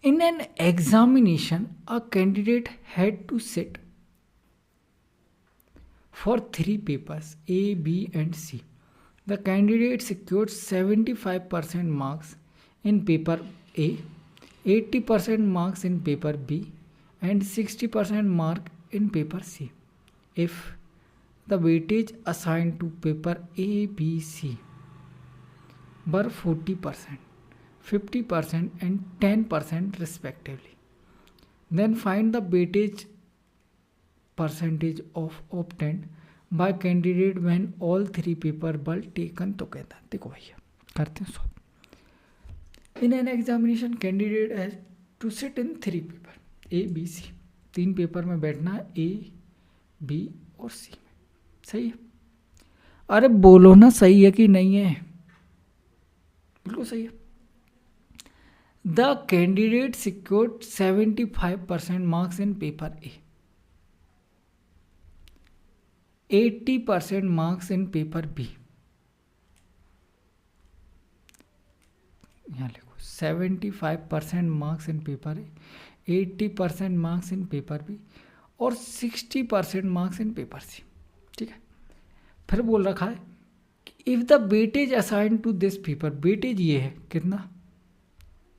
In an examination, a candidate had to sit for 3 papers A, B, and C. The candidate secured 75% marks in paper A, 80% marks in paper B, and 60% mark in paper C. If the weightage assigned to paper A, B, C were 40%, 50%, and 10% respectively, then find the weightage percentage of obtained by candidate when all 3 paper were taken together. देखो भैया करते हैं solve. In an examination, candidate has to sit in 3 paper A, B, C. 3 paper में बैठना है A, B और C में. सही है? अरे बोलो ना सही है कि नहीं है. बिल्कुल सही है. The candidate secured 75% marks in paper A, 80% marks in paper B. यहाँ लिखो 75% marks in paper A, 80% marks in paper B और 60% मार्क्स इन पेपर सी. ठीक है. फिर बोल रखा है कि if the weightage assign to this paper, weightage ये है कितना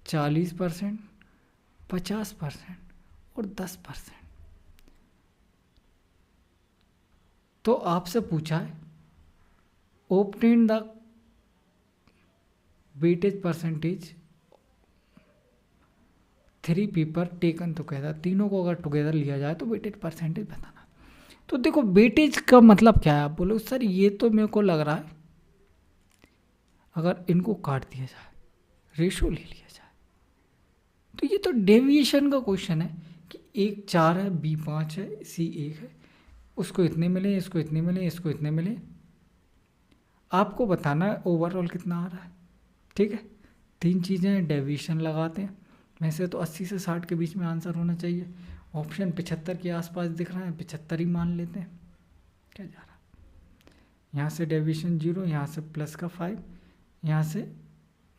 40%, 50% और 10%. तो आपसे पूछा है obtain the weightage percentage 3 paper taken together. तीनों को अगर टुगेदर लिया जाए तो वेटेज परसेंटेज बताना. तो देखो वेटेज का मतलब क्या है. आप बोलो सर ये तो मेरे को लग रहा है अगर इनको काट दिया जाए, रेशो ले लिया जाए, तो ये तो डेविएशन का क्वेश्चन है कि एक 4 है, बी 5 है, सी 1 है, उसको इतने मिले, इसको इतने मिले, इसको इतने मिले. आपको बताना है ओवरऑल कितना आ रहा है. ठीक है. 3 चीज़ें हैं, डेविएशन लगाते हैं. वैसे तो 80 से 60 के बीच में आंसर होना चाहिए. ऑप्शन 75 के आसपास दिख रहा है, 75 ही मान लेते हैं. क्या जा रहा है यहाँ से डेविएशन 0, यहाँ से प्लस का 5, यहाँ से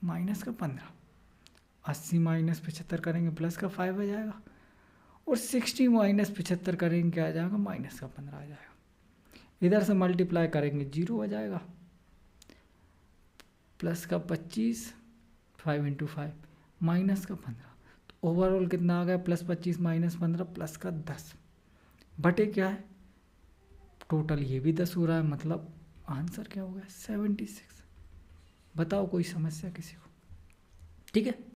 माइनस का 15. 80 माइनस 75 करेंगे प्लस का 5 आ जाएगा और 60 माइनस 75 करेंगे क्या आ जाएगा माइनस का 15 आ जाएगा. इधर से मल्टीप्लाई करेंगे 0 आ जाएगा, प्लस का 25, 5 इंटू 5 माइनस का 15. तो ओवरऑल कितना आ गया प्लस 25 माइनस 15 प्लस का 10 बटे क्या है टोटल. ये भी 10 हो रहा है, मतलब आंसर क्या हो गया 76. बताओ कोई समस्या किसी को. ठीक है.